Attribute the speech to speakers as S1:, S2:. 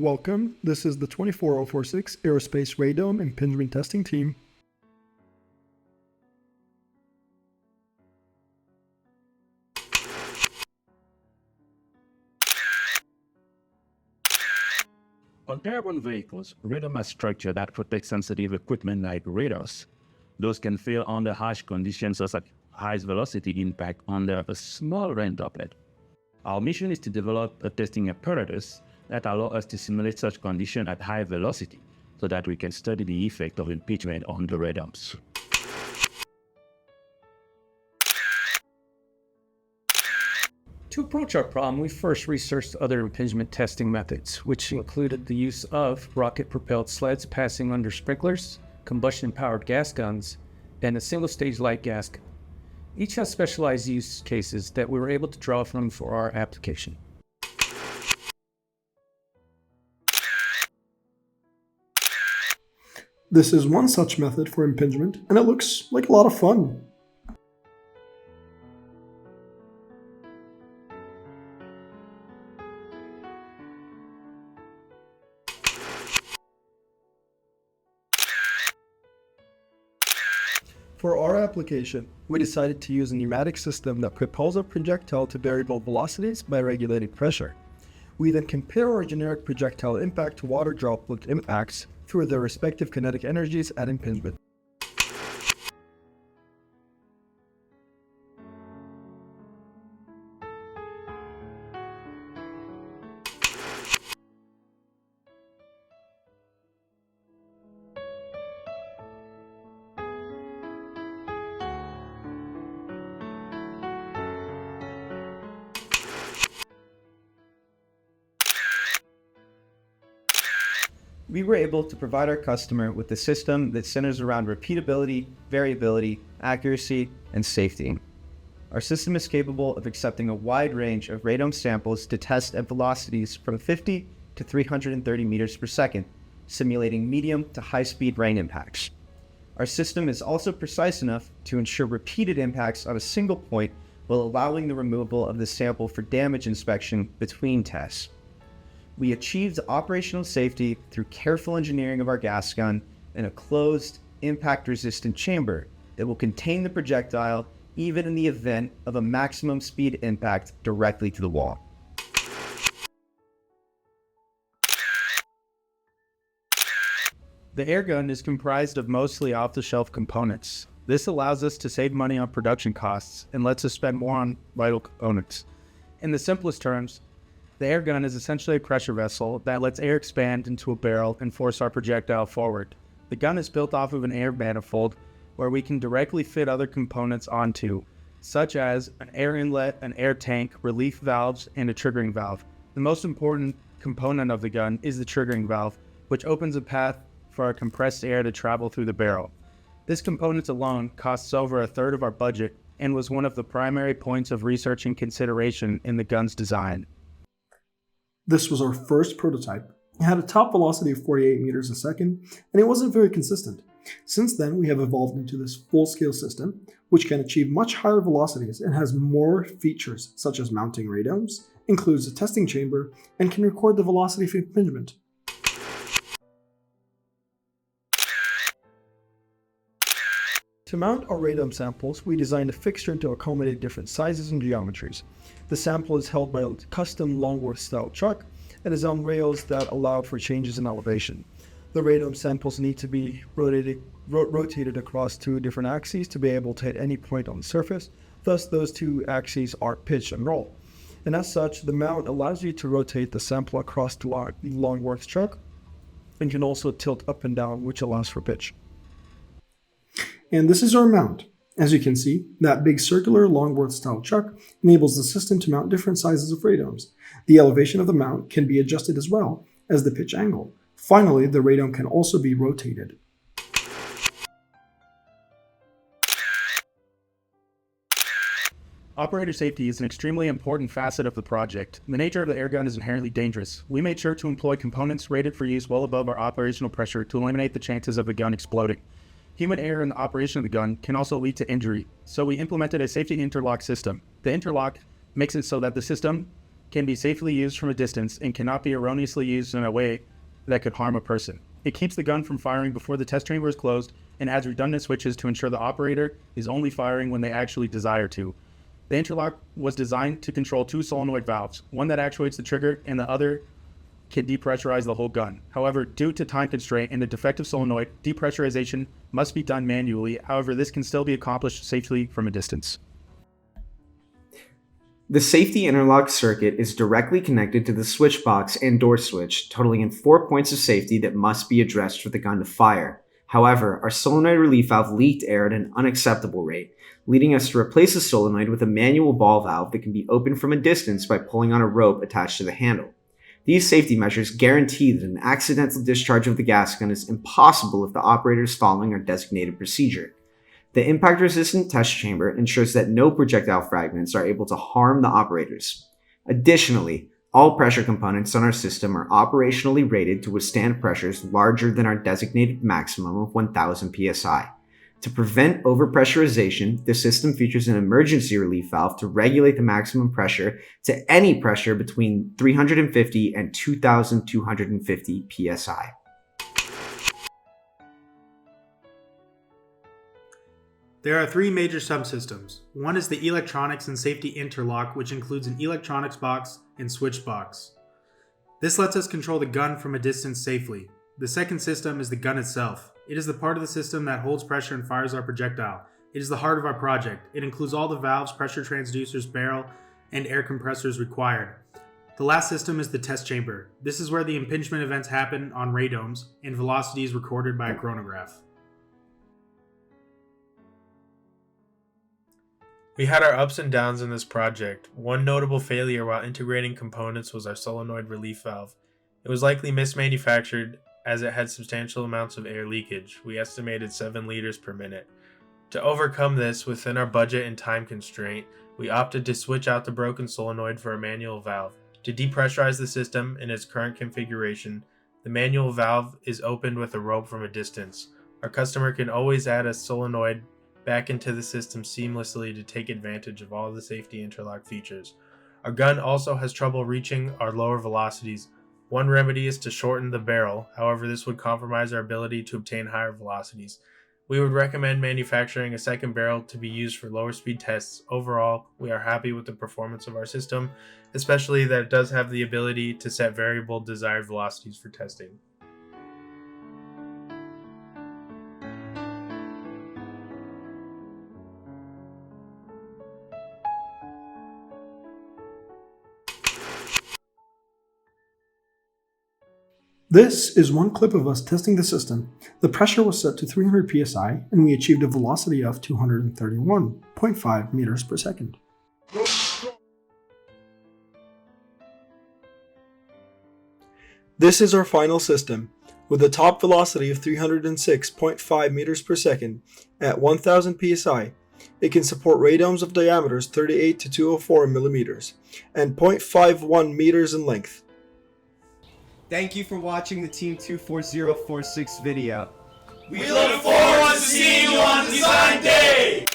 S1: Welcome, this is the 24046 Aerospace Radome Impingement Testing Team.
S2: On airborne vehicles, radome has structure that protects sensitive equipment like radars. Those can fail under harsh conditions such as high velocity impact under a small rain droplet. Our mission is to develop a testing apparatus that allow us to simulate such conditions at high velocity so that we can study the effect of impingement on the radomes.
S3: To approach our problem, we first researched other impingement testing methods, which included the use of rocket-propelled sleds passing under sprinklers, combustion-powered gas guns, and a single-stage light gas gun. Each has specialized use cases that we were able to draw from for our application.
S1: This is one such method for impingement, and it looks like a lot of fun. For our application, we decided to use a pneumatic system that propels a projectile to variable velocities by regulating pressure. We then compare our generic projectile impact to water droplet impacts through their respective kinetic energies at impingement.
S4: We were able to provide our customer with a system that centers around repeatability, variability, accuracy, and safety. Our system is capable of accepting a wide range of radome samples to test at velocities from 50 to 330 meters per second, simulating medium to high-speed rain impacts. Our system is also precise enough to ensure repeated impacts on a single point while allowing the removal of the sample for damage inspection between tests. We achieved operational safety through careful engineering of our gas gun and a closed, impact-resistant chamber that will contain the projectile even in the event of a maximum speed impact directly to the wall.
S3: The air gun is comprised of mostly off-the-shelf components. This allows us to save money on production costs and lets us spend more on vital components. In the simplest terms, the air gun is essentially a pressure vessel that lets air expand into a barrel and force our projectile forward. The gun is built off of an air manifold where we can directly fit other components onto, such as an air inlet, an air tank, relief valves, and a triggering valve. The most important component of the gun is the triggering valve, which opens a path for our compressed air to travel through the barrel. This component alone costs over a third of our budget and was one of the primary points of research and consideration in the gun's design.
S1: This was our first prototype. It had a top velocity of 48 meters a second, and it wasn't very consistent. Since then, we have evolved into this full-scale system, which can achieve much higher velocities and has more features such as mounting radomes, includes a testing chamber, and can record the velocity of impingement. To mount our radome samples, we designed a fixture to accommodate different sizes and geometries. The sample is held by a custom Longworth-style truck and is on rails that allow for changes in elevation. The radome samples need to be rotated across two different axes to be able to hit any point on the surface. Thus, those two axes are pitch and roll. And as such, the mount allows you to rotate the sample across the Longworth truck and can also tilt up and down, which allows for pitch. And this is our mount. As you can see, that big circular Longworth-style chuck enables the system to mount different sizes of radomes. The elevation of the mount can be adjusted as well as the pitch angle. Finally, the radome can also be rotated.
S3: Operator safety is an extremely important facet of the project. The nature of the airgun is inherently dangerous. We made sure to employ components rated for use well above our operational pressure to eliminate the chances of the gun exploding. Human error in the operation of the gun can also lead to injury, so we implemented a safety interlock system. The interlock makes it so that the system can be safely used from a distance and cannot be erroneously used in a way that could harm a person. It keeps the gun from firing before the test chamber is closed and adds redundant switches to ensure the operator is only firing when they actually desire to. The interlock was designed to control two solenoid valves, one that actuates the trigger and the other can depressurize the whole gun. However, due to time constraint and the defective solenoid, depressurization must be done manually. However, this can still be accomplished safely from a distance.
S4: The safety interlock circuit is directly connected to the switch box and door switch, totaling in 4 points of safety that must be addressed for the gun to fire. However, our solenoid relief valve leaked air at an unacceptable rate, leading us to replace the solenoid with a manual ball valve that can be opened from a distance by pulling on a rope attached to the handle. These safety measures guarantee that an accidental discharge of the gas gun is impossible if the operator is following our designated procedure. The impact-resistant test chamber ensures that no projectile fragments are able to harm the operators. Additionally, all pressure components on our system are operationally rated to withstand pressures larger than our designated maximum of 1000 psi. To prevent overpressurization, the system features an emergency relief valve to regulate the maximum pressure to any pressure between 350 and 2250 psi.
S5: There are three major subsystems. One is the electronics and safety interlock, which includes an electronics box and switch box. This lets us control the gun from a distance safely. The second system is the gun itself. It is the part of the system that holds pressure and fires our projectile. It is the heart of our project. It includes all the valves, pressure transducers, barrel, and air compressors required. The last system is the test chamber. This is where the impingement events happen on radomes and velocities recorded by a chronograph.
S6: We had our ups and downs in this project. One notable failure while integrating components was our solenoid relief valve. It was likely mismanufactured as it had substantial amounts of air leakage. We estimated 7 liters per minute. To overcome this within our budget and time constraint, we opted to switch out the broken solenoid for a manual valve. To depressurize the system in its current configuration, the manual valve is opened with a rope from a distance. Our customer can always add a solenoid back into the system seamlessly to take advantage of all the safety interlock features. Our gun also has trouble reaching our lower velocities. One remedy is to shorten the barrel, however this would compromise our ability to obtain higher velocities. We would recommend manufacturing a second barrel to be used for lower speed tests. Overall, we are happy with the performance of our system, especially that it does have the ability to set variable desired velocities for testing.
S1: This is one clip of us testing the system. The pressure was set to 300 psi and we achieved a velocity of 231.5 meters per second. This is our final system. With a top velocity of 306.5 meters per second at 1000 psi, it can support radomes of diameters 38 to 204 millimeters and 0.51 meters in length.
S4: Thank you for watching the Team 24046 video.
S7: We look forward to seeing you on Design Day!